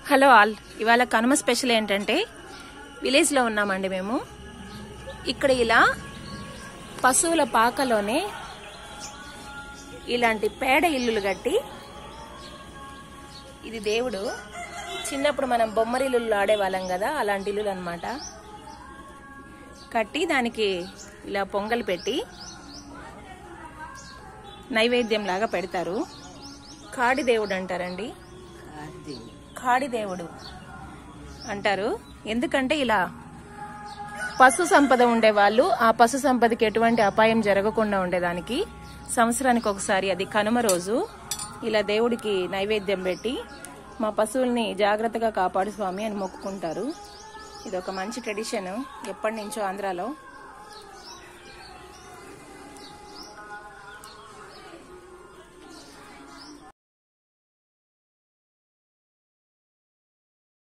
Hello all, ఇవాళ Kanuma special ఏంటంటే విలేజ్లో ఉన్నామండి మేము. ఇక్కడ ఇలా పశువుల పాకలోనే ఇలాంటి పేడ ఇల్లులు కట్టి, ఇది దేవుడు చిన్నప్పుడు మనం బొమ్మరిల్లు ఆడేవాళ్ళం కదా, అలాంటి ఇల్లులు అన్నమాట. కట్టి దానికి ఇలా పొంగల్ పెట్టి నైవేద్యం లాగా పెడతారు. కాడి దేవుడు అంటారండి, కాడి దేవుడు అంటారు. ఎందుకంటే ఇలా పశు సంపద ఉండేవాళ్ళు ఆ పశు సంపదకి ఎటువంటి అపాయం జరగకుండా ఉండేదానికి సంవత్సరానికి ఒకసారి, అది కనుమ రోజు, ఇలా దేవుడికి నైవేద్యం పెట్టి మా పశువుల్ని జాగ్రత్తగా కాపాడు స్వామి అని మొక్కుకుంటారు. ఇది ఒక మంచి ట్రెడిషన్ ఎప్పటి నుంచో ఆంధ్రాలో.